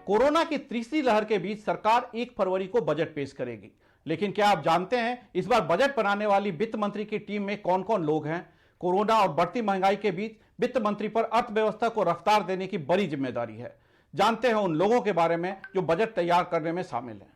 Corona की तीसरी लहर के बीच सरकार 1 फरवरी को बजट पेश करेगी, लेकिन क्या आप जानते हैं इस बार बजट बनाने वाली वित्त मंत्री की टीम में कौन कौन लोग हैं? कोरोना और बढ़ती महंगाई के बीच वित्त मंत्री पर अर्थव्यवस्था को रफ्तार देने की बड़ी जिम्मेदारी है। जानते हैं उन लोगों के बारे में जो बजट तैयार करने में शामिल हैं।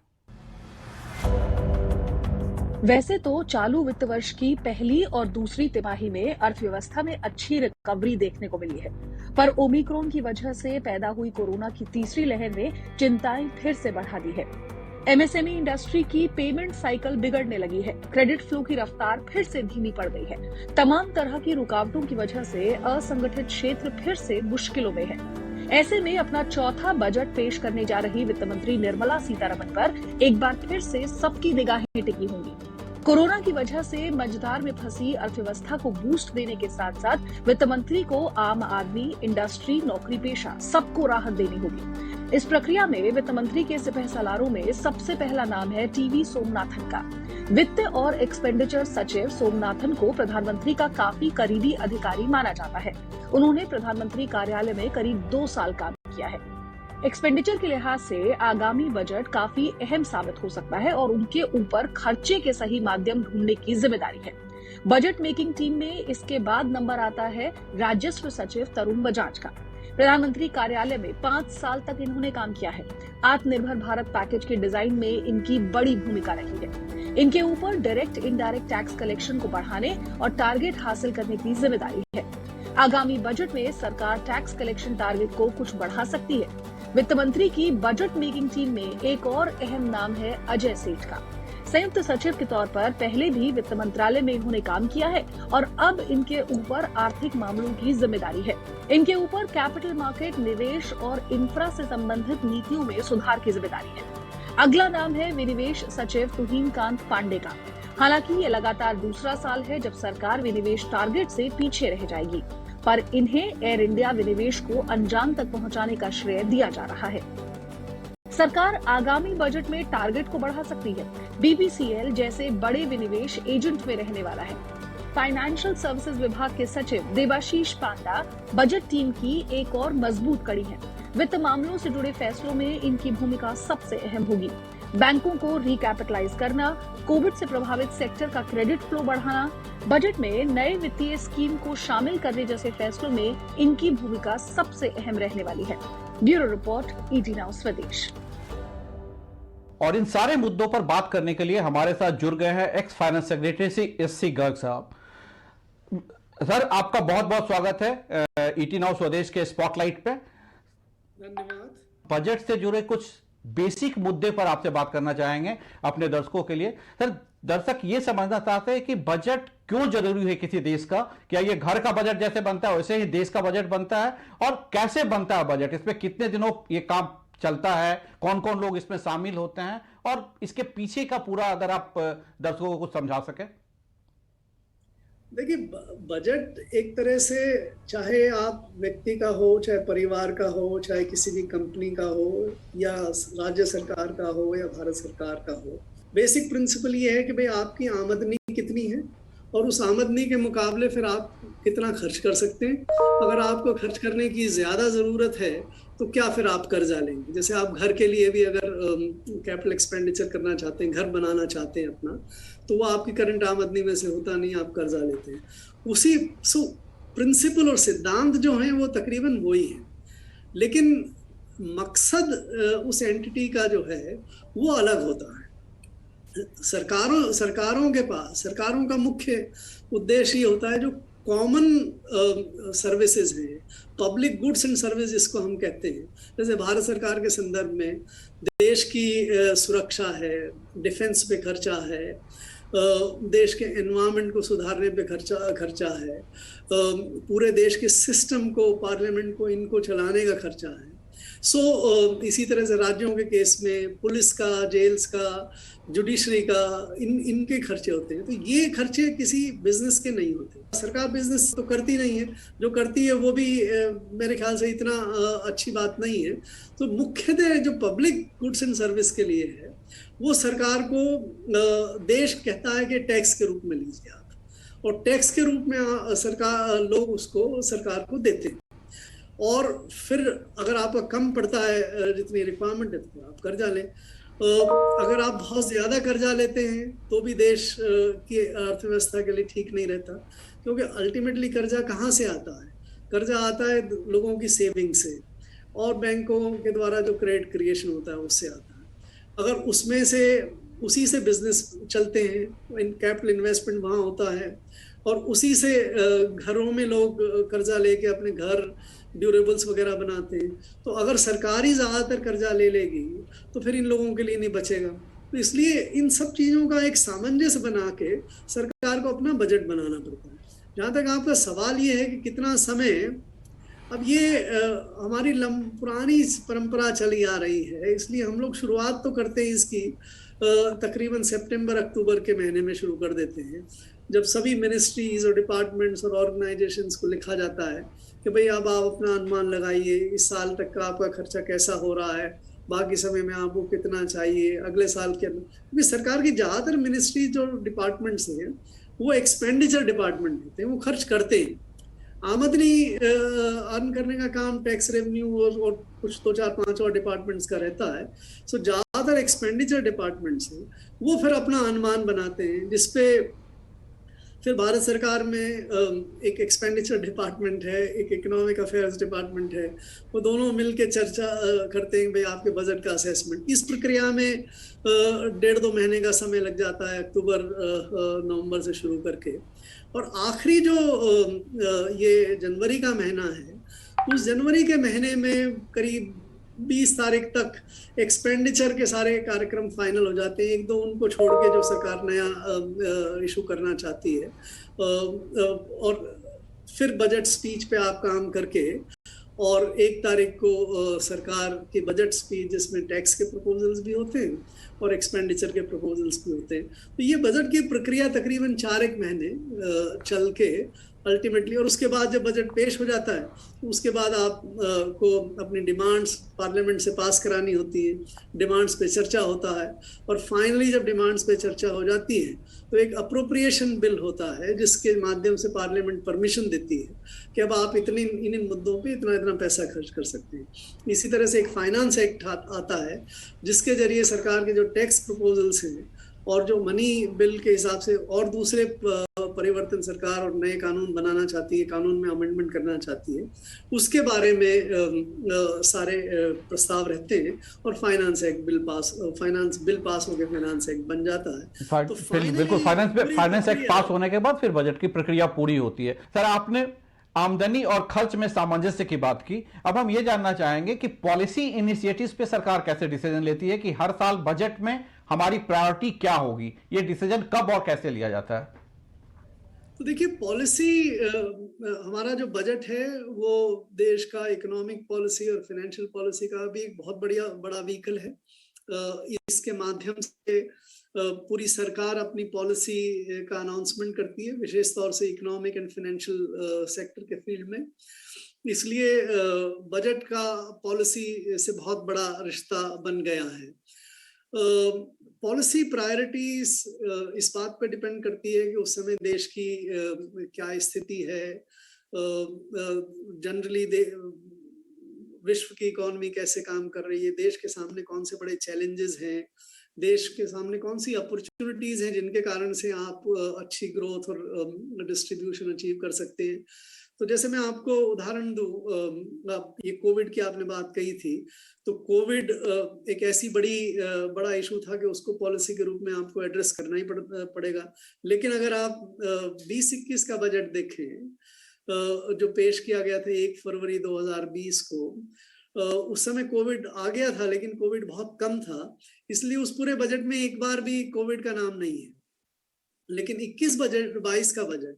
वैसे तो चालू वित्त वर्ष की पहली और दूसरी तिमाही में अर्थव्यवस्था में अच्छी रिकवरी देखने को मिली है, पर ओमिक्रॉन की वजह से पैदा हुई कोरोना की तीसरी लहर ने चिंताएं फिर से बढ़ा दी है। एमएसएमई इंडस्ट्री की पेमेंट साइकिल बिगड़ने लगी है, क्रेडिट फ्लो की रफ्तार फिर से धीमी पड़ गई है। तमाम तरह की रुकावटों की वजह से असंगठित क्षेत्र फिर से मुश्किलों में है। ऐसे में अपना चौथा बजट पेश करने जा रही वित्त मंत्री निर्मला सीतारमण पर एक बार फिर से सबकी निगाहें टिकी होंगी। कोरोना की वजह से मझधार में फंसी अर्थव्यवस्था को बूस्ट देने के साथ साथ वित्त मंत्री को आम आदमी, इंडस्ट्री, नौकरी पेशा सबको राहत देनी होगी। इस प्रक्रिया में वित्त मंत्री के सिपहसालारों में सबसे पहला नाम है टीवी सोमनाथन का। वित्त और एक्सपेंडिचर सचिव सोमनाथन को प्रधानमंत्री का काफी करीबी अधिकारी माना जाता है। उन्होंने प्रधानमंत्री कार्यालय में करीब 2 साल काम किया है। एक्सपेंडिचर के लिहाज से आगामी बजट काफी अहम साबित हो सकता है और उनके ऊपर खर्चे के सही माध्यम ढूंढने की जिम्मेदारी है। बजट मेकिंग टीम में इसके बाद नंबर आता है राजस्व सचिव तरुण बजाज का। प्रधानमंत्री कार्यालय में 5 साल तक इन्होंने काम किया है। आत्मनिर्भर भारत पैकेज के डिजाइन में इनकी बड़ी भूमिका रही है। इनके ऊपर डायरेक्ट इनडायरेक्ट टैक्स कलेक्शन को बढ़ाने और टारगेट हासिल करने की जिम्मेदारी है। आगामी बजट में सरकार टैक्स कलेक्शन टारगेट को कुछ बढ़ा सकती है। वित्त मंत्री की बजट मेकिंग टीम में एक और अहम नाम है अजय सेठ का। संयुक्त सचिव के तौर पर पहले भी वित्त मंत्रालय में इन्होंने काम किया है और अब इनके ऊपर आर्थिक मामलों की जिम्मेदारी है। इनके ऊपर कैपिटल मार्केट, निवेश और इंफ्रा से संबंधित नीतियों में सुधार की जिम्मेदारी है। अगला नाम है विनिवेश सचिव तुहिन कांत पांडे का। हालांकि ये लगातार दूसरा साल है जब सरकार विनिवेश टारगेट से पीछे रह जाएगी, पर इन्हें एयर इंडिया विनिवेश को अंजाम तक पहुंचाने का श्रेय दिया जा रहा है। सरकार आगामी बजट में टारगेट को बढ़ा सकती है। बीपीसीएल जैसे बड़े विनिवेश एजेंट में रहने वाला है। फाइनेंशियल सर्विसेज विभाग के सचिव देवाशीष पांडा बजट टीम की एक और मजबूत कड़ी है। वित्त मामलों से जुड़े फैसलों में इनकी भूमिका सबसे अहम होगी। बैंकों को रिकैपिटलाइज करना, कोविड से प्रभावित सेक्टर का क्रेडिट फ्लो बढ़ाना, बजट में नए वित्तीय स्कीम को शामिल करने जैसे फैसलों में इनकी भूमिका सबसे अहम रहने वाली है। ब्यूरो रिपोर्ट, ईटी नाउ स्वदेश। और इन सारे मुद्दों पर बात करने के लिए हमारे साथ जुड़ गए हैं ex finance secretary SC Garg साहब। सर, आपका बहुत बहुत स्वागत है ईटी नाउ स्वदेश के स्पॉटलाइट पे। धन्यवाद। बजट से जुड़े कुछ बेसिक मुद्दे पर आपसे बात करना चाहेंगे अपने दर्शकों के लिए। सर, दर्शक ये समझना चाहते हैं कि बजट क्यों जरूरी है किसी देश का? क्या ये घर का बजट जैसे बनता है वैसे ही देश का बजट बनता है? और कैसे बनता है बजट? इसमें कितने दिनों ये काम चलता है? कौन कौन लोग इसमें शामिल होते हैं? और इसके पीछे का पूरा अगर आप दर्शकों को कुछ समझा सके। देखिए, बजट एक तरह से चाहे आप व्यक्ति का हो, चाहे परिवार का हो, चाहे किसी भी कंपनी का हो, या राज्य सरकार का हो या भारत सरकार का हो, बेसिक प्रिंसिपल ये है कि भाई आपकी आमदनी कितनी है और उस आमदनी के मुकाबले फिर आप कितना खर्च कर सकते हैं। अगर आपको खर्च करने की ज़्यादा ज़रूरत है तो क्या फिर आप कर्जा लेंगे? जैसे आप घर के लिए भी अगर कैपिटल एक्सपेंडिचर करना चाहते हैं, घर बनाना चाहते हैं अपना, तो वो आपकी करंट आमदनी में से होता नहीं, आप कर्जा लेते हैं। उसी प्रिंसिपल और सिद्धांत जो हैं वो तकरीबन वही है, लेकिन मकसद उस एंटिटी का जो है वो अलग होता है। सरकारों का मुख्य उद्देश्य ये होता है जो कॉमन सर्विसेज हैं, पब्लिक गुड्स एंड सर्विस जिसको हम कहते हैं। जैसे भारत सरकार के संदर्भ में देश की सुरक्षा है, डिफेंस पे खर्चा है, देश के एनवायरनमेंट को सुधारने पे खर्चा है, पूरे देश के सिस्टम को, पार्लियामेंट को, इनको चलाने का खर्चा है। इसी तरह से राज्यों के केस में पुलिस का, जेल्स का, जुडिशरी का, इनके खर्चे होते हैं। तो ये खर्चे किसी बिजनेस के नहीं होते। सरकार बिजनेस तो करती नहीं है, जो करती है वो भी मेरे ख्याल से इतना अच्छी बात नहीं है। तो मुख्यतः जो पब्लिक गुड्स एंड सर्विस के लिए है वो सरकार को देश कहता है कि टैक्स के रूप में लीजिए आप, और टैक्स के रूप में लोग उसको सरकार को देते हैं। और फिर अगर आपका कम पड़ता है जितनी रिक्वायरमेंट है तो आप कर्जा लें। अगर आप बहुत ज्यादा कर्जा लेते हैं तो भी देश की अर्थव्यवस्था के लिए ठीक नहीं रहता, क्योंकि अल्टीमेटली कर्जा कहाँ से आता है? कर्जा आता है लोगों की सेविंग से और बैंकों के द्वारा जो क्रेडिट क्रिएशन होता है उससे आता है। अगर उसमें से उसी से बिजनेस चलते हैं, कैपिटल इन्वेस्टमेंट वहाँ होता है और उसी से घरों में लोग कर्जा लेके अपने घर ड्यूरेबल्स वगैरह बनाते हैं। तो अगर सरकार ही ज्यादातर कर्जा ले लेगी तो फिर इन लोगों के लिए नहीं बचेगा। तो इसलिए इन सब चीजों का एक सामंजस्य बना के सरकार को अपना बजट बनाना पड़ता है। जहां तक आपका सवाल ये है कि कितना समय, अब ये हमारी पुरानी परंपरा चली आ रही है, इसलिए हम लोग शुरुआत तो करते हैं इसकी तकरीबन सितंबर अक्टूबर के महीने में शुरू कर देते हैं, जब सभी मिनिस्ट्रीज और डिपार्टमेंट्स और ऑर्गेनाइजेशंस को लिखा जाता है कि भाई अब आप अपना अनुमान लगाइए, इस साल तक का आपका खर्चा कैसा हो रहा है, बाकी समय में आपको कितना चाहिए अगले साल के अंदर। क्योंकि सरकार की ज्यादातर मिनिस्ट्रीज और डिपार्टमेंट्स हैं वो एक्सपेंडिचर डिपार्टमेंट होते हैं, वो खर्च करते हैं। आमदनी अर्न करने का काम टैक्स रेवेन्यू और कुछ 2 4 5 और डिपार्टमेंट्स का रहता है। सो ज्यादातर एक्सपेंडिचर डिपार्टमेंट्स हैं, वो फिर अपना अनुमान बनाते हैं, जिसपे फिर भारत सरकार में एक एक्सपेंडिचर डिपार्टमेंट है, एक इकोनॉमिक अफेयर्स डिपार्टमेंट है, वो दोनों मिलके चर्चा करते हैं भाई आपके बजट का असेसमेंट। इस प्रक्रिया में 1.5 2 महीने का समय लग जाता है, अक्टूबर नवंबर से शुरू करके। और आखिरी जो ये जनवरी का महीना है, उस जनवरी के महीने में करीब 20 तारीख तक एक्सपेंडिचर के सारे कार्यक्रम फाइनल हो जाते हैं, 1 2 उनको छोड़ के जो सरकार नया इशू करना चाहती है। और फिर बजट स्पीच पे आप काम करके और 1 तारीख को सरकार की बजट स्पीच, जिसमें टैक्स के प्रपोजल्स भी होते हैं और एक्सपेंडिचर के प्रपोजल्स भी होते हैं। तो ये बजट की प्रक्रिया तकरीबन 4 एक महीने चल के अल्टीमेटली, और उसके बाद जब बजट पेश हो जाता है तो उसके बाद आप को अपनी डिमांड्स पार्लियामेंट से पास करानी होती है, डिमांड्स पे चर्चा होता है, और फाइनली जब डिमांड्स पे चर्चा हो जाती है तो एक अप्रोप्रिएशन बिल होता है, जिसके माध्यम से पार्लियामेंट परमिशन देती है कि अब आप इन मुद्दों पे इतना इतना पैसा खर्च कर सकते हैं। इसी तरह से एक फाइनेंस एक्ट आता है, जिसके जरिए सरकार के जो टैक्स प्रपोजल्स हैं और जो मनी बिल के हिसाब से और दूसरे परिवर्तन सरकार और नए कानून बनाना चाहती है, कानून में अमेंडमेंट करना चाहती है, उसके बारे में सारे प्रस्ताव रहते हैं और फाइनेंस बिल पास होकर फाइनेंस एक्ट बन जाता है। तो बिल्कुल फाइनेंस एक्ट पास होने के बाद फिर बजट की प्रक्रिया पूरी होती है। सर, आपने आमदनी और खर्च में सामंजस्य की बात की। अब हम ये जानना चाहेंगे कि पॉलिसी इनिशिएटिव्स पे सरकार कैसे डिसीजन लेती है कि हर साल बजट में हमारी प्रायोरिटी क्या होगी, ये डिसीजन कब और कैसे लिया जाता है? तो देखिए, पॉलिसी, हमारा जो बजट है वो देश का इकोनॉमिक पॉलिसी और फाइनेंशियल पॉलिसी का भी एक बहुत बड़ा व्हीकल है। इसके माध्यम से पूरी सरकार अपनी पॉलिसी का अनाउंसमेंट करती है, विशेष तौर से इकोनॉमिक एंड फाइनेंशियल सेक्टर के फील्ड में। इसलिए बजट का पॉलिसी से बहुत बड़ा रिश्ता बन गया है। पॉलिसी प्रायोरिटीज इस बात पर डिपेंड करती है कि उस समय देश की क्या स्थिति है, जनरली विश्व की इकोनॉमी कैसे काम कर रही है, देश के सामने कौन से बड़े चैलेंजेस हैं, देश के सामने कौन सी अपॉर्चुनिटीज हैं जिनके कारण से आप अच्छी ग्रोथ और डिस्ट्रीब्यूशन अचीव कर सकते हैं। तो जैसे मैं आपको उदाहरण दूं, ये कोविड की आपने बात कही थी, तो कोविड एक ऐसी बड़ा इशू था कि उसको पॉलिसी के रूप में आपको एड्रेस करना ही पड़ेगा। लेकिन अगर आप 2021 का बजट देखें, जो पेश किया गया था 1 फरवरी 2020 को, उस समय कोविड आ गया था, लेकिन कोविड बहुत कम था, इसलिए उस पूरे बजट में एक बार भी कोविड का नाम नहीं है। लेकिन 22 का बजट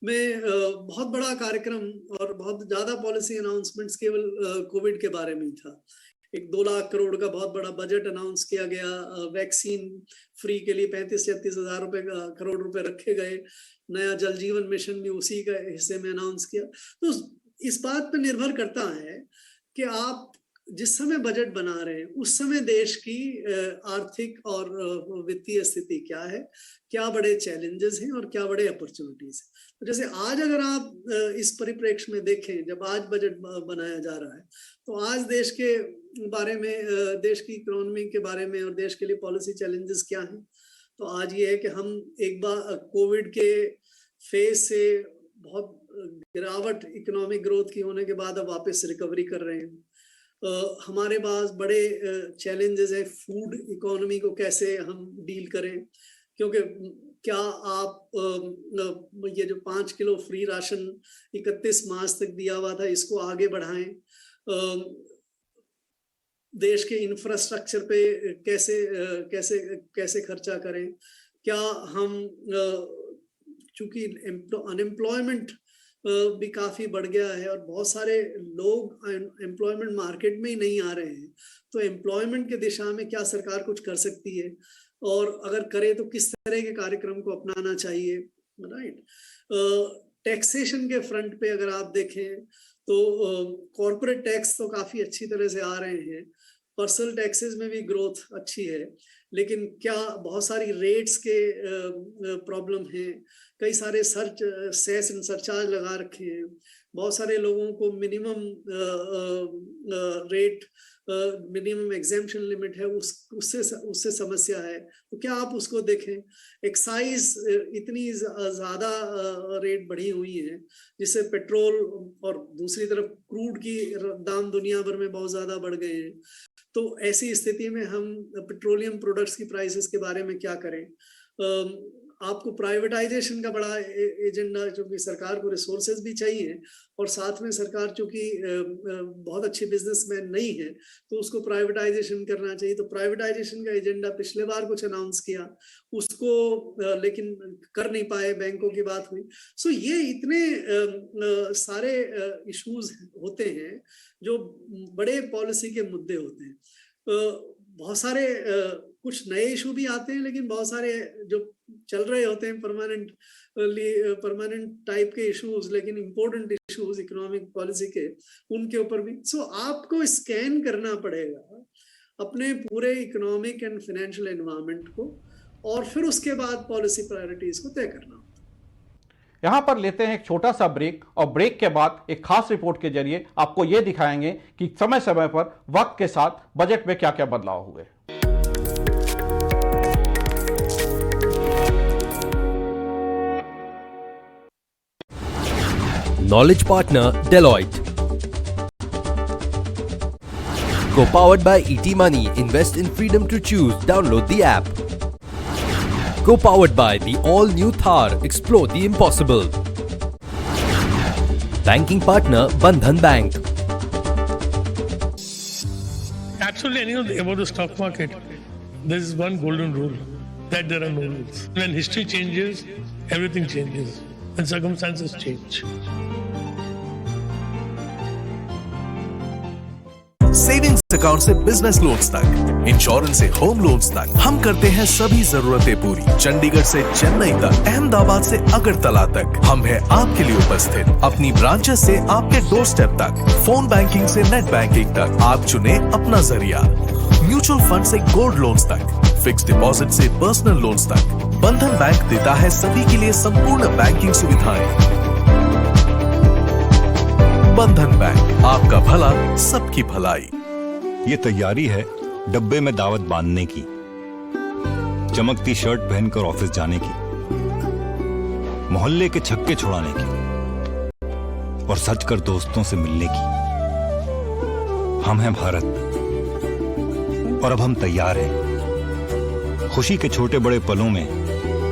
में बहुत बड़ा कार्यक्रम और बहुत ज्यादा पॉलिसी अनाउंसमेंट्स केवल कोविड के बारे में था। एक 2 लाख करोड़ का बहुत बड़ा बजट अनाउंस किया गया, वैक्सीन फ्री के लिए 35-36 हजार करोड़ रुपए रखे गए, नया जल जीवन मिशन भी उसी का हिस्से में अनाउंस किया। तो इस बात पर निर्भर करता है कि आप जिस समय बजट बना रहे हैं उस समय देश की आर्थिक और वित्तीय स्थिति क्या है, क्या बड़े चैलेंजेस हैं और क्या बड़े अपॉर्चुनिटीज हैं। तो जैसे आज अगर आप इस परिप्रेक्ष्य में देखें, जब आज बजट बनाया जा रहा है, तो आज देश के बारे में, देश की इकोनॉमी के बारे में और देश के लिए पॉलिसी चैलेंजेस क्या हैं, तो आज ये है कि हम एक बार कोविड के फेज से बहुत गिरावट इकोनॉमिक ग्रोथ की होने के बाद अब वापस रिकवरी कर रहे हैं। हमारे पास बड़े चैलेंजेस है, फूड इकोनॉमी को कैसे हम डील करें, क्योंकि क्या आप ये जो 5 किलो फ्री राशन 31 मार्च तक दिया हुआ था, इसको आगे बढ़ाएं, देश के इंफ्रास्ट्रक्चर पे कैसे कैसे कैसे खर्चा करें, क्या हम, चूंकि अनएम्प्लॉयमेंट भी काफी बढ़ गया है और बहुत सारे लोग एम्प्लॉयमेंट मार्केट में ही नहीं आ रहे हैं, तो एम्प्लॉयमेंट के दिशा में क्या सरकार कुछ कर सकती है, और अगर करे तो किस तरह के कार्यक्रम को अपनाना चाहिए, राइट। टैक्सेशन के फ्रंट पे अगर आप देखें तो कॉर्पोरेट टैक्स तो काफी अच्छी तरह से आ रहे हैं, पर्सनल टैक्सेस में भी ग्रोथ अच्छी है, लेकिन क्या बहुत सारी रेट्स के प्रॉब्लम है, कई सारे सेस एंड सरचार्ज लगा रखे हैं, बहुत सारे लोगों को minimum rate, minimum exemption limit है, उससे समस्या है, तो क्या आप उसको देखें। एक्साइज इतनी ज्यादा रेट बढ़ी हुई है जिससे पेट्रोल और दूसरी तरफ क्रूड की दाम दुनिया भर में बहुत ज्यादा बढ़ गए हैं। तो ऐसी स्थिति में हम पेट्रोलियम प्रोडक्ट्स की प्राइसेस के बारे में क्या करें। आपको प्राइवेटाइजेशन का बड़ा एजेंडा, क्योंकि सरकार को रिसोर्सेज भी चाहिए और साथ में सरकार चूंकि बहुत अच्छी बिजनेसमैन नहीं है तो उसको प्राइवेटाइजेशन करना चाहिए। तो प्राइवेटाइजेशन का एजेंडा पिछले बार कुछ अनाउंस किया, उसको लेकिन कर नहीं पाए, बैंकों की बात हुई। सो ये इतने सारे इश्यूज होते हैं जो बड़े पॉलिसी के मुद्दे होते हैं। बहुत सारे कुछ नए इशू भी आते हैं, लेकिन बहुत सारे जो चल रहे होते हैं परमानेंट टाइप के इश्यूज, लेकिन इंपॉर्टेंट इश्यूज इकोनॉमिक पॉलिसी के, उनके ऊपर भी। सो आपको स्कैन करना पड़ेगा अपने पूरे इकोनॉमिक एंड फाइनेंशियल एनवायरनमेंट को, और फिर उसके बाद पॉलिसी प्रायोरिटीज को तय करना। यहां पर लेते हैं एक छोटा सा ब्रेक, और ब्रेक के बाद एक खास रिपोर्ट के जरिए आपको यह दिखाएंगे कि समय समय पर वक्त के साथ बजट में क्या क्या बदलाव हुए। Knowledge partner Deloitte. Co-powered by ET Money. Invest in freedom to choose. Download the app. Co-powered by the all-new Thar. Explore the impossible. Banking partner Bandhan Bank. Absolutely, and you know about the stock market, there is one golden rule, that there are no rules. When history changes, everything changes, and circumstances change. Savings account से business loans तक, insurance से home loans तक, हम करते हैं सभी जरूरतें पूरी। चंडीगढ़ से चेन्नई तक, अहमदाबाद से अगरतला तक, हम हैं आपके लिए उपस्थित। अपनी ब्रांचेस से आपके डोर स्टेप तक, फोन बैंकिंग से नेट बैंकिंग तक, आप चुने अपना जरिया। म्यूचुअल फंड से गोल्ड लोन्स तक, फिक्स डिपॉजिट से पर्सनल लोन्स तक, बंधन बैंक देता है सभी के लिए संपूर्ण बैंकिंग सुविधाएं। बंधन बैंक, आपका भला सबकी भलाई। ये तैयारी है डब्बे में दावत बांधने की, चमकती शर्ट पहनकर ऑफिस जाने की, मोहल्ले के छक्के छुड़ाने की और सच कर दोस्तों से मिलने की। हम हैं भारत और अब हम तैयार हैं खुशी के छोटे बड़े पलों में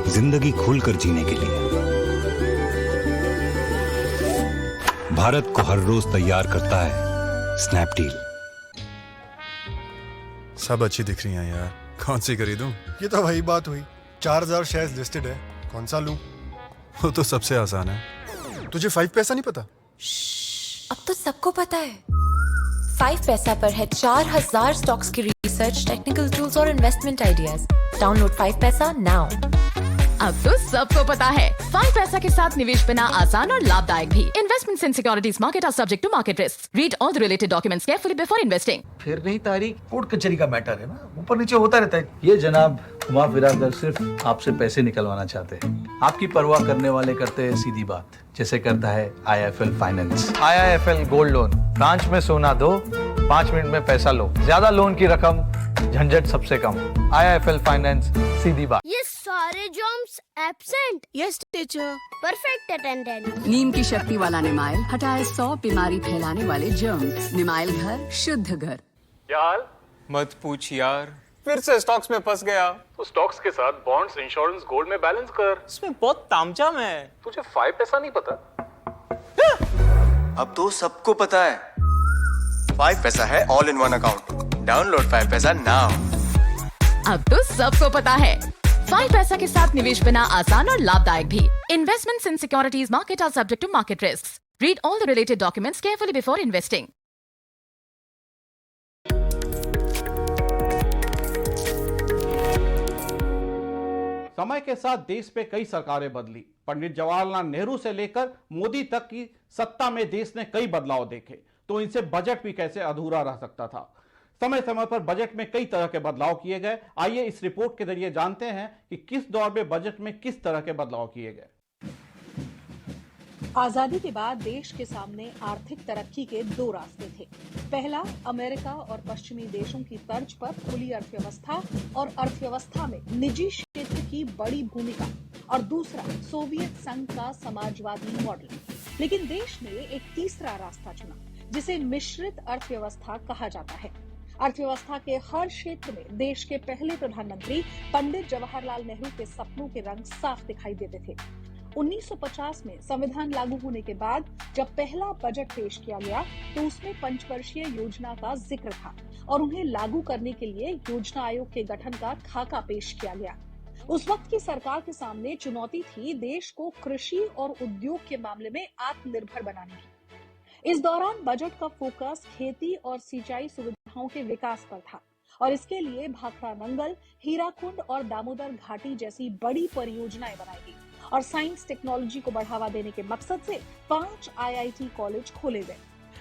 जिंदगी खुलकर जीने के लिए। भारत को हर रोज तैयार करता है स्नैपडील। सब अच्छी दिख रही हैं यार, कौन सी खरीदूं? ये तो वही बात हुई, 4000 शेयर्स लिस्टेड है, कौन सा लूं? वो तो सबसे आसान है। तुझे 5 पैसा नहीं पता? अब तो सबको पता है। 5 पैसा पर है 4000 स्टॉक्स की रिसर्च, टेक्निकल टूल्स और इन्वेस्टमेंट आइडियाज। डाउनलोड 5 पैसा नाउ। अब तो सबको पता है 5 पैसा के साथ निवेश बिना आसान और लाभदायक भी। Investments in securities market are subject to market risk. Read all the related documents carefully before investing. फिर नहीं तारीख, कोर्ट कचहरी का मैटर है ना, ऊपर नीचे होता रहता है। ये जनाब घुमा फिरा कर सिर्फ आपसे पैसे निकलवाना चाहते हैं। आपकी परवाह करने वाले करते हैं सीधी बात, जैसे करता है IIFL finance. IIFL gold loan, branch में सोना दो, 5 मिनट में पैसा लो, ज्यादा लोन की रकम, झंझट सबसे कम। IIFL फाइनेंस, सीधी बात। ये सारे germs absent. Yes teacher. Perfect attendance. नीम की शक्ति वाला निमाइल हटाए 100 बीमारी फैलाने वाले जर्म्स। निमाइल घर, शुद्ध घर। क्या हाल? मत पूछ यार, फिर से स्टॉक्स में फंस गया। तो स्टॉक्स के साथ बॉन्ड्स, इंश्योरेंस, गोल्ड में बैलेंस कर। इसमें बहुत तामझाम है। तुझे 5 पैसा नहीं पता? अब तो सबको पता है। 5 पैसा है all in one account. Download 5 पैसा नाउ। अब तो सबको पता है 5 पैसा के साथ निवेश बिना आसान और लाभदायक भी। Investments in securities market are subject to market risk. Read all the related documents carefully before investing. समय के साथ देश पे कई सरकारें बदली। पंडित जवाहरलाल नेहरू से लेकर मोदी तक की सत्ता में देश ने कई बदलाव देखे, तो इनसे बजट भी कैसे अधूरा रह सकता था। समय समय पर बजट में कई तरह के बदलाव किए गए। आइए इस रिपोर्ट के जरिए जानते हैं कि किस दौर में बजट में किस तरह के बदलाव किए गए। आजादी के बाद देश के सामने आर्थिक तरक्की के 2 रास्ते थे। पहला, अमेरिका और पश्चिमी देशों की तर्ज पर खुली अर्थव्यवस्था और अर्थव्यवस्था में निजी क्षेत्र की बड़ी भूमिका, और दूसरा सोवियत संघ का समाजवादी मॉडल। लेकिन देश ने एक तीसरा रास्ता चुना, जिसे मिश्रित अर्थव्यवस्था कहा जाता है। अर्थव्यवस्था के हर क्षेत्र में देश के पहले प्रधानमंत्री पंडित जवाहरलाल नेहरू के सपनों के रंग साफ दिखाई देते थे। 1950 में संविधान लागू होने के बाद जब पहला बजट पेश किया गया, तो उसमें पंचवर्षीय योजना का जिक्र था और उन्हें लागू करने के लिए योजना आयोग के गठन का खाका पेश किया गया। उस वक्त की सरकार के सामने चुनौती थी देश को कृषि और उद्योग के मामले में आत्मनिर्भर बनाने की। इस दौरान बजट का फोकस खेती और सिंचाई सुविधाओं के विकास पर था, और इसके लिए भाखड़ा नंगल, हीराकुंड और दामोदर घाटी जैसी बड़ी परियोजनाएं बनाई गई, और साइंस टेक्नोलॉजी को बढ़ावा देने के मकसद से 5 IIT कॉलेज खोले गए।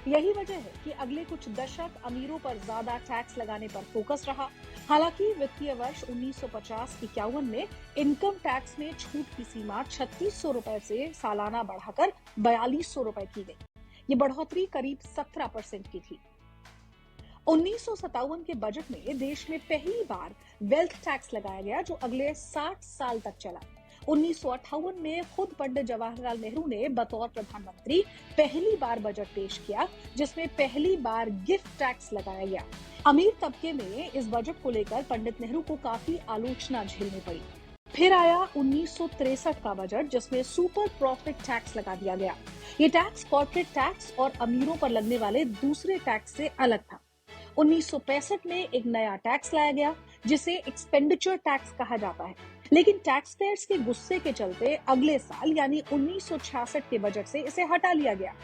यही वजह है कि अगले कुछ दशक अमीरों पर ज्यादा टैक्स लगाने पर फोकस रहा। हालांकि वित्तीय वर्ष 1950-51 में इनकम टैक्स में छूट की सीमा 3600 रुपए से सालाना बढ़ाकर 4200 रुपए की गई। ये बढ़ोतरी करीब 17% की थी। 1957 के बजट में देश में पहली बार वेल्थ टैक्स लगाया गया, जो अगले 60 साल तक चला। 1958 में खुद पंडित जवाहरलाल नेहरू ने बतौर प्रधानमंत्री पहली बार बजट पेश किया, जिसमें पहली बार गिफ्ट टैक्स लगाया गया। अमीर तबके में इस बजट को लेकर पंडित नेहरू को काफी आलोचना झेलनी पड़ी। फिर आया 1963 का बजट, जिसमें सुपर प्रॉफिट टैक्स लगा दिया गया। ये टैक्स कॉर्पोरेट टैक्स और अमीरों पर लगने वाले दूसरे टैक्स से अलग था। 1965 में एक नया टैक्स लाया गया, जिसे एक्सपेंडिचर टैक्स कहा जाता है। लेकिन टैक्स पेयर्स के गुस्से के चलते अगले साल यानी 1966 के बजट से इसे हटा लिया गया।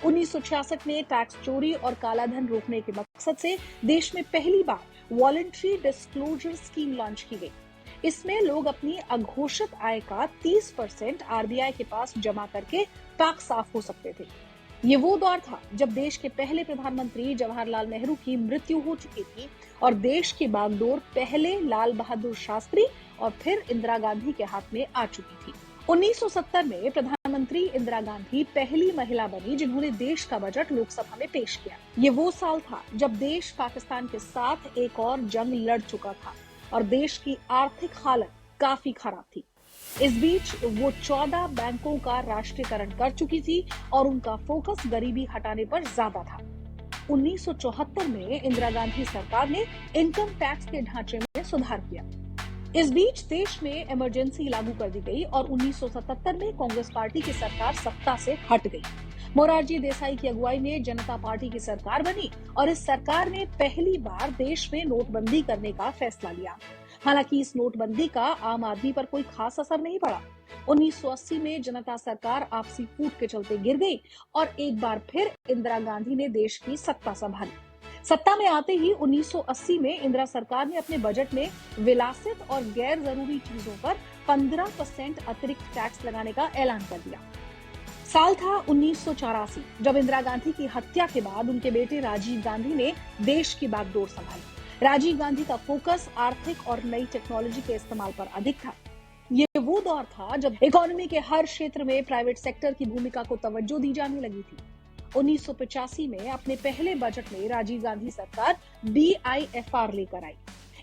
1966 में टैक्स चोरी और कालाधन रोकने के मकसद से देश में पहली बार वॉलंटरी डिस्क्लोजर स्कीम लॉन्च की गई। इसमें लोग अपनी अघोषित आय का 30% RBI के पास जमा करके पाक साफ हो सकते थे। ये वो दौर था जब देश के पहले प्रधानमंत्री जवाहरलाल नेहरू की मृत्यु हो चुकी थी और देश की बागडोर पहले लाल बहादुर शास्त्री और फिर इंदिरा गांधी के हाथ में आ चुकी थी। 1970 में प्रधानमंत्री इंदिरा गांधी पहली महिला बनी जिन्होंने देश का बजट लोकसभा में पेश किया। ये वो साल था जब देश पाकिस्तान के साथ एक और जंग लड़ चुका था और देश की आर्थिक हालत काफी खराब थी। इस बीच वो 14 बैंकों का राष्ट्रीयकरण कर चुकी थी और उनका फोकस गरीबी हटाने पर ज्यादा था। 1974 में इंदिरा गांधी सरकार ने इनकम टैक्स के ढांचे में सुधार किया। इस बीच देश में इमरजेंसी लागू कर दी गई और 1977 में कांग्रेस पार्टी की सरकार सत्ता से हट गई। मोरारजी देसाई की अगुवाई में जनता पार्टी की सरकार बनी और इस सरकार ने पहली बार देश में नोटबंदी करने का फैसला लिया। हालांकि इस नोटबंदी का आम आदमी पर कोई खास असर नहीं पड़ा। 1980 में जनता सरकार आपसी फूट के चलते गिर गई और एक बार फिर इंदिरा गांधी ने देश की सत्ता संभाली। सत्ता में आते ही 1980 में इंदिरा सरकार ने अपने बजट में विलासित और गैर जरूरी चीजों पर 15% अतिरिक्त टैक्स लगाने का ऐलान कर दिया। साल था 1984 जब इंदिरा गांधी की हत्या के बाद उनके बेटे राजीव गांधी ने देश की बागडोर संभाली। राजीव गांधी का फोकस आर्थिक और नई टेक्नोलॉजी के इस्तेमाल पर अधिक था। ये वो दौर था जब इकोनॉमी के हर क्षेत्र में प्राइवेट सेक्टर की भूमिका को तवज्जो दी जाने लगी थी। 1985 में अपने पहले बजट में राजीव गांधी सरकार BIFR लेकर आई।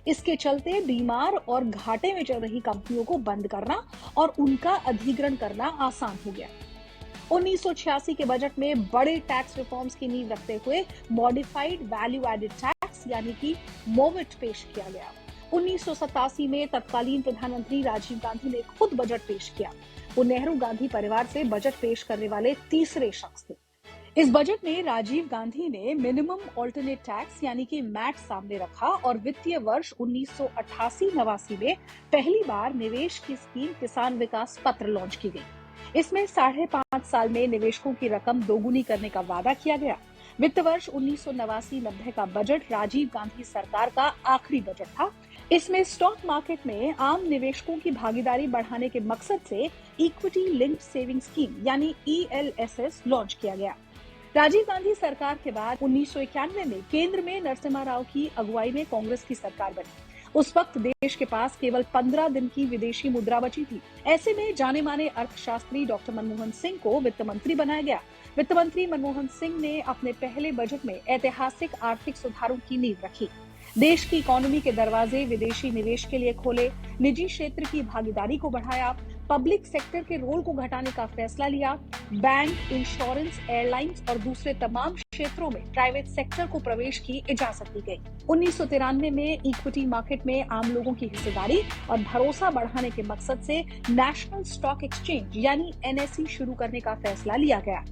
इसके चलते बीमार और घाटे में चल रही कंपनियों को बंद करना और उनका अधिग्रहण करना आसान हो गया। 1986 के बजट में बड़े टैक्स रिफॉर्म्स की नींव रखते हुए मॉडिफाइड वैल्यू एडेड टैक्स यानी कि मोविट पेश किया गया। 1987 में तत्कालीन प्रधानमंत्री राजीव गांधी ने खुद बजट पेश किया। वो नेहरू गांधी परिवार से बजट पेश करने वाले तीसरे शख्स थे। इस बजट में राजीव गांधी ने मिनिमम ऑल्टरनेट टैक्स यानी कि मैट सामने रखा और वित्तीय वर्ष 1988-89 में पहली बार निवेश की स्कीम किसान विकास पत्र लॉन्च की गई। इसमें 5.5 साल में निवेशकों की रकम दोगुनी करने का वादा किया गया। वित्त वर्ष 1989-90 का बजट राजीव गांधी सरकार का आखिरी बजट था। इसमें स्टॉक मार्केट में आम निवेशकों की भागीदारी बढ़ाने के मकसद से इक्विटी लिंक्ड सेविंग स्कीम यानी ELSS लॉन्च किया गया। राजीव गांधी सरकार के बाद 1991 में केंद्र में नरसिम्हा राव की अगुवाई में कांग्रेस की सरकार बनी। उस वक्त देश के पास केवल 15 दिन की विदेशी मुद्रा बची थी। ऐसे में जाने माने अर्थशास्त्री डॉक्टर मनमोहन सिंह को वित्त मंत्री बनाया गया। वित्त मंत्री मनमोहन सिंह ने अपने पहले बजट में ऐतिहासिक आर्थिक सुधारों की नींव रखी। देश की इकोनॉमी के दरवाजे विदेशी निवेश के लिए खोले, निजी क्षेत्र की भागीदारी को बढ़ाया, पब्लिक सेक्टर के रोल को घटाने का फैसला लिया, बैंक, इंश्योरेंस, एयरलाइंस और दूसरे तमाम क्षेत्रों में प्राइवेट सेक्टर को प्रवेश की इजाजत दी गई। 1993 में इक्विटी मार्केट में आम लोगों की हिस्सेदारी और भरोसा बढ़ाने के मकसद से नेशनल स्टॉक एक्सचेंज यानी NSE शुरू करने का फैसला लिया गया।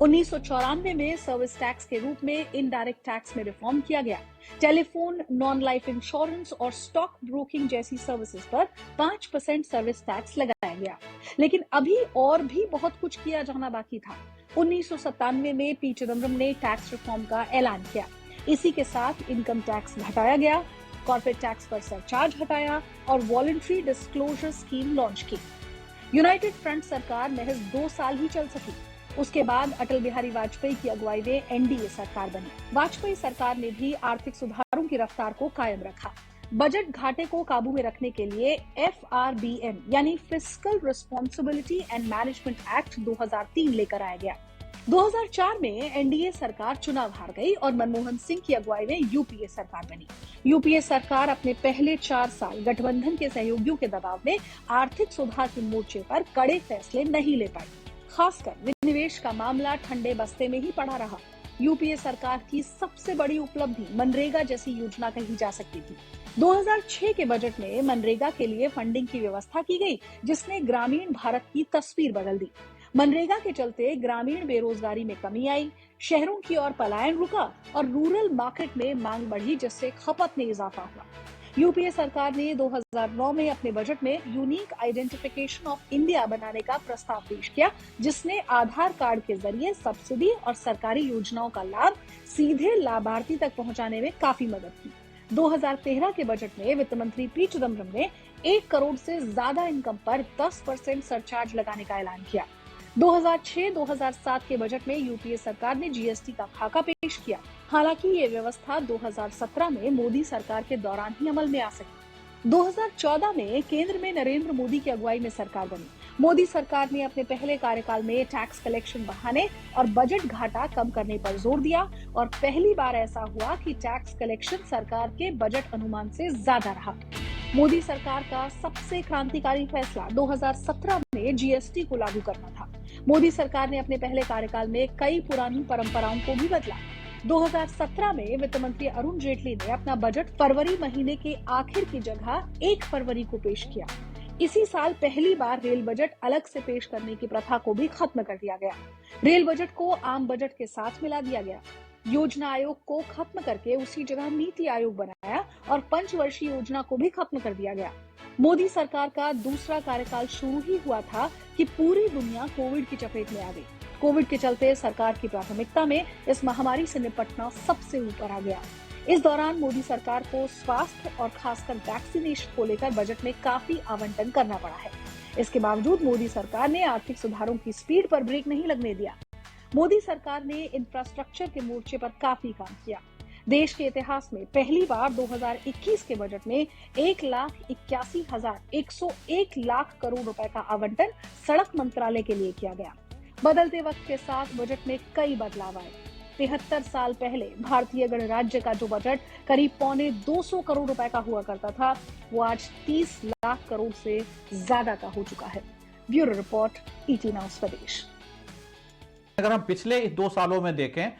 1994 में सर्विस टैक्स के रूप में इनडायरेक्ट टैक्स में रिफॉर्म किया गया। टेलीफोन, नॉन लाइफ इंश्योरेंस और स्टॉक ब्रोकिंग जैसी सर्विसेज पर 5% सर्विस टैक्स लगाया गया। लेकिन अभी और भी बहुत कुछ किया जाना बाकी था। 1997 में पी चिदम्बरम ने टैक्स रिफॉर्म का ऐलान किया। इसी के साथ इनकम टैक्स घटाया गया, कॉर्पोरेट टैक्स पर सरचार्ज हटाया और वॉलंटरी डिस्क्लोजर स्कीम लॉन्च की। यूनाइटेड फ्रंट सरकार महज 2 साल ही चल सकी। उसके बाद अटल बिहारी वाजपेयी की अगुवाई में NDA सरकार बनी। वाजपेयी सरकार ने भी आर्थिक सुधारों की रफ्तार को कायम रखा। बजट घाटे को काबू में रखने के लिए FRBM यानी fiscal responsibility and management act 2003 लेकर आया गया। 2004 में NDA सरकार चुनाव हार गई और मनमोहन सिंह की अगुवाई में UPA सरकार बनी। UPA सरकार अपने पहले 4 साल गठबंधन के सहयोगियों के दबाव में आर्थिक सुधार के मोर्चे पर कड़े फैसले नहीं ले पाई। खासकर विनिवेश का मामला ठंडे बस्ते में ही पड़ा रहा। UPA सरकार की सबसे बड़ी उपलब्धि मनरेगा जैसी योजना कही जा सकती थी। 2006 के बजट में मनरेगा के लिए फंडिंग की व्यवस्था की गई, जिसने ग्रामीण भारत की तस्वीर बदल दी। मनरेगा के चलते ग्रामीण बेरोजगारी में कमी आई, शहरों की ओर पलायन रुका और रूरल मार्केट में मांग बढ़ी, जिससे खपत में इजाफा हुआ। UPA सरकार ने 2009 में अपने बजट में यूनिक आइडेंटिफिकेशन ऑफ इंडिया बनाने का प्रस्ताव पेश किया, जिसने आधार कार्ड के जरिए सब्सिडी और सरकारी योजनाओं का लाभ सीधे लाभार्थी तक पहुंचाने में काफी मदद की। 2013 के बजट में वित्त मंत्री पी चिदम्बरम ने 1 करोड़ से ज्यादा इनकम पर 10% सरचार्ज लगाने का ऐलान किया। 2006-2007 के बजट में UPA सरकार ने GST का खाका पेश किया। हालांकि ये व्यवस्था 2017 में मोदी सरकार के दौरान ही अमल में आ सकी। 2014 में केंद्र में नरेंद्र मोदी की अगुवाई में सरकार बनी। मोदी सरकार ने अपने पहले कार्यकाल में टैक्स कलेक्शन बढ़ाने और बजट घाटा कम करने पर जोर दिया और पहली बार ऐसा हुआ कि टैक्स कलेक्शन सरकार के बजट अनुमान से ज्यादा रहा। मोदी सरकार का सबसे क्रांतिकारी फैसला 2017 में GST को लागू करना था। मोदी सरकार ने अपने पहले कार्यकाल में कई पुरानी परंपराओं को भी बदला। 2017 में वित्त मंत्री अरुण जेटली ने अपना बजट फरवरी महीने के आखिर की जगह 1 फरवरी को पेश किया। इसी साल पहली बार रेल बजट अलग से पेश करने की प्रथा को भी खत्म कर दिया गया। रेल बजट को आम बजट के साथ मिला दिया गया। योजना आयोग को खत्म करके उसी जगह नीति आयोग बनाया और पंचवर्षीय योजना को भी खत्म कर दिया गया। मोदी सरकार का दूसरा कार्यकाल शुरू ही हुआ था कि पूरी दुनिया कोविड की चपेट में आ गई। कोविड के चलते सरकार की प्राथमिकता में इस महामारी से निपटना सबसे ऊपर आ गया। इस दौरान मोदी सरकार को स्वास्थ्य और खासकर वैक्सीनेशन को लेकर बजट में काफी आवंटन करना पड़ा है। इसके बावजूद मोदी सरकार ने आर्थिक सुधारों की स्पीड पर ब्रेक नहीं लगने दिया। मोदी सरकार ने इंफ्रास्ट्रक्चर के मोर्चे पर काफी काम किया। देश के इतिहास में पहली बार 2021 के बजट में 1,81,101 लाख करोड़ रुपए का आवंटन सड़क मंत्रालय के लिए किया गया। बदलते वक्त के साथ बजट में कई बदलाव आए। 73 साल पहले भारतीय गणराज्य का जो बजट करीब 250 करोड़ रुपए का हुआ करता था, वो आज 30 लाख करोड़ से ज्यादा का हो चुका है। ब्यूरो रिपोर्ट, ET नाउ स्वदेश। अगर हम पिछले 2 सालों में देखें,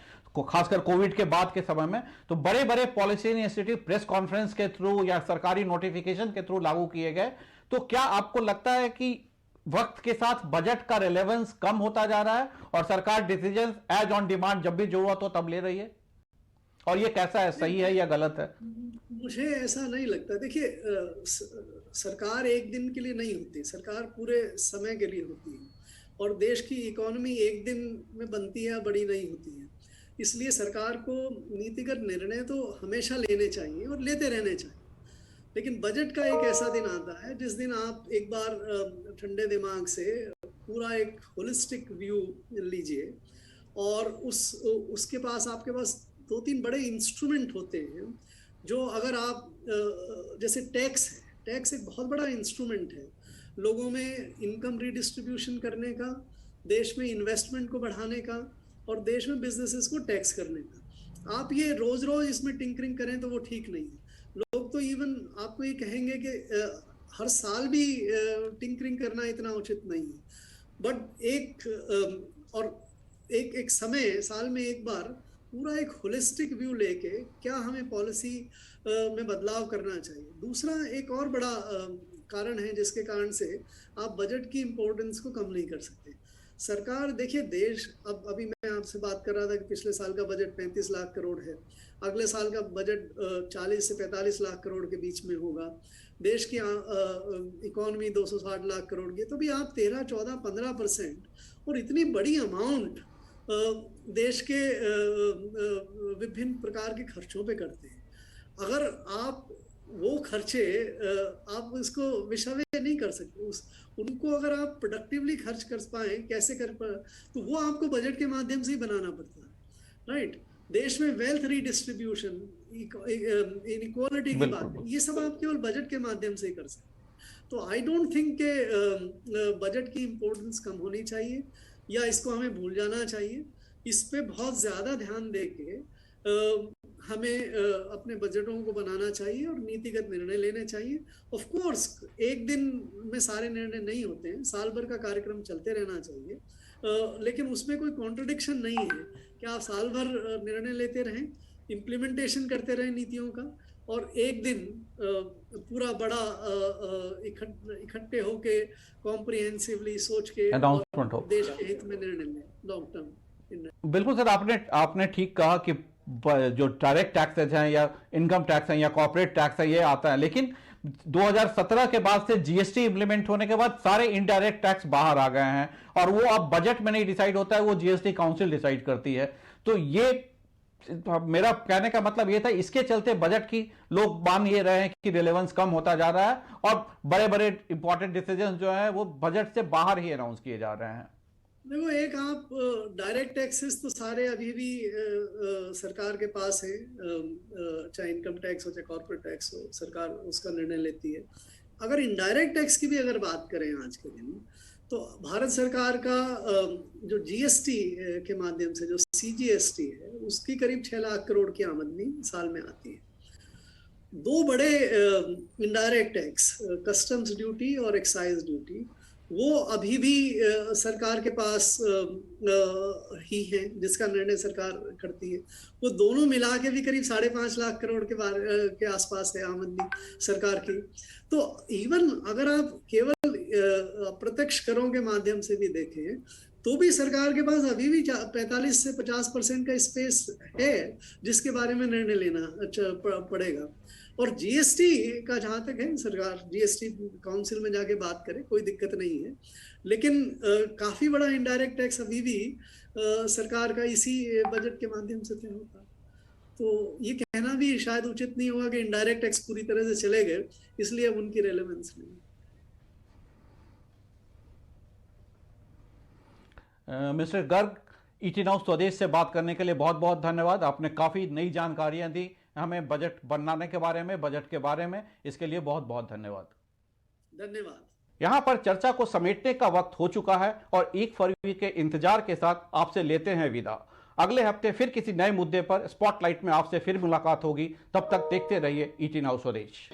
खासकर कोविड के बाद के समय में, तो बड़े बड़े पॉलिसी इनिशिएटिव प्रेस कॉन्फ्रेंस के थ्रू या सरकारी नोटिफिकेशन के थ्रू लागू किए गए। तो क्या आपको लगता है कि वक्त के साथ बजट का रिलेवेंस कम होता जा रहा है और सरकार डिसीजन एज ऑन डिमांड जब भी जरूरत हो तब ले रही है? और ये कैसा है, सही है या गलत है? मुझे ऐसा नहीं लगता। देखिए, सरकार एक दिन के लिए नहीं होती, सरकार पूरे समय के लिए होती है और देश की इकोनॉमी एक दिन में बनती है, बड़ी नहीं होती है। इसलिए सरकार को नीतिगत निर्णय तो हमेशा लेने चाहिए और लेते रहने चाहिए। लेकिन बजट का एक ऐसा दिन आता है जिस दिन आप एक बार ठंडे दिमाग से पूरा एक होलिस्टिक व्यू लीजिए और उसके पास आपके पास 2-3 बड़े इंस्ट्रूमेंट होते हैं जो अगर आप जैसे टैक्स है, टैक्स एक बहुत बड़ा इंस्ट्रूमेंट है लोगों में इनकम रीडिस्ट्रीब्यूशन करने का, देश में इन्वेस्टमेंट को बढ़ाने का और देश में बिजनेसेस को टैक्स करने का। आप ये रोज रोज इसमें टिंकरिंग करें तो वो ठीक नहीं है। लोग तो इवन आपको ये कहेंगे कि हर साल भी टिंकरिंग करना इतना उचित नहीं है, बट एक समय साल में एक बार पूरा एक होलिस्टिक व्यू लेके क्या हमें पॉलिसी में बदलाव करना चाहिए। दूसरा एक और बड़ा कारण है जिसके कारण से आप बजट की इम्पोर्टेंस को कम नहीं कर सकते। सरकार, देखिए, देश अभी मैं आपसे बात कर रहा था कि पिछले साल का बजट 35 लाख करोड़ है, अगले साल का बजट 40 से 45 लाख करोड़ के बीच में होगा। देश की इकोनॉमी 260 लाख करोड़ की, तो भी आप 13, 14, 15% और इतनी बड़ी अमाउंट देश के विभिन्न प्रकार के खर्चों पे करते हैं। अगर आप वो खर्चे आप इसको विषव्य नहीं कर सकते, उनको अगर आप प्रोडक्टिवली खर्च कर पाए, कैसे कर पाए, तो वो आपको बजट के माध्यम से ही बनाना पड़ता है, राइट। देश में वेल्थ रीडिस्ट्रीब्यूशन, इनइक्वालिटी की बात, ये सब आप केवल बजट के माध्यम से ही कर सकते हैं। तो आई डोंट थिंक के बजट की इम्पोर्टेंस कम होनी चाहिए या इसको हमें भूल जाना चाहिए। इस पे बहुत ज़्यादा ध्यान दे के हमें अपने बजटों को बनाना चाहिए और नीतिगत निर्णय लेने चाहिए। ऑफ कोर्स एक दिन में सारे निर्णय नहीं होते हैं, साल भर का कार्यक्रम चलते रहना चाहिए, लेकिन उसमें कोई कॉन्ट्रडिक्शन नहीं है कि आप साल भर निर्णय लेते रहें, इम्प्लीमेंटेशन करते रहें नीतियों का, और एक दिन पूरा बड़ा इकट्ठे होके कॉम्प्रिहेंसिवली सोच के देश के हित में निर्णय लें, लॉन्ग टर्म। बिल्कुल सर, आपने ठीक कहा कि जो डायरेक्ट टैक्सेज हैं या इनकम टैक्स हैं या कॉर्पोरेट टैक्स है, ये आता है, लेकिन 2017 के बाद से जीएसटी इंप्लीमेंट होने के बाद सारे इनडायरेक्ट टैक्स बाहर आ गए हैं और वो अब बजट में नहीं डिसाइड होता है, वो जीएसटी काउंसिल डिसाइड करती है। तो ये मेरा कहने का मतलब ये था, इसके चलते बजट की लोग मान ये रहे हैं कि रिलेवेंस कम होता जा रहा है और बड़े बड़े इंपॉर्टेंट डिसीजन जो है वो बजट से बाहर ही अनाउंस किए जा रहे हैं। देखो, एक आप डायरेक्ट टैक्सेस तो सारे अभी भी सरकार के पास है, चाहे इनकम टैक्स हो चाहे कॉर्पोरेट टैक्स हो, सरकार उसका निर्णय लेती है। अगर इनडायरेक्ट टैक्स की भी अगर बात करें आज के दिन, तो भारत सरकार का जो जीएसटी के माध्यम से जो सीजीएसटी है, उसकी करीब 6 लाख करोड़ की आमदनी साल में आती है। 2 बड़े इनडायरेक्ट टैक्स, कस्टम्स ड्यूटी और एक्साइज ड्यूटी, वो अभी भी सरकार के पास ही है, जिसका निर्णय सरकार करती है। वो दोनों मिला के भी करीब 5.5 लाख करोड़ के आसपास है आमदनी सरकार की। तो इवन अगर आप केवल प्रत्यक्ष करों के माध्यम से भी देखें तो भी सरकार के पास अभी भी 45 से 50% का स्पेस है जिसके से 50% का स्पेस है जिसके बारे में निर्णय लेना पड़ेगा। और जीएसटी का जहां तक है, सरकार जीएसटी काउंसिल में जाके बात करे, कोई दिक्कत नहीं है, लेकिन काफी बड़ा इनडायरेक्ट टैक्स अभी भी सरकार का इसी बजट के माध्यम से तय होता। तो ये कहना भी शायद उचित नहीं होगा कि इनडायरेक्ट टैक्स पूरी तरह से चले गए, इसलिए उनकी रेलेवेंस नहीं। मिस्टर गर्ग, ईटी नाउ स्वदेश से बात करने के लिए बहुत बहुत धन्यवाद। आपने काफी नई जानकारियां दी हमें बजट बनाने के बारे में, बजट के बारे में, इसके लिए बहुत बहुत धन्यवाद। धन्यवाद। यहां पर चर्चा को समेटने का वक्त हो चुका है और 1 फरवरी के इंतजार के साथ आपसे लेते हैं विदा। अगले हफ्ते फिर किसी नए मुद्दे पर स्पॉटलाइट में आपसे फिर मुलाकात होगी। तब तक देखते रहिए ईटी नाउ स्वदेश।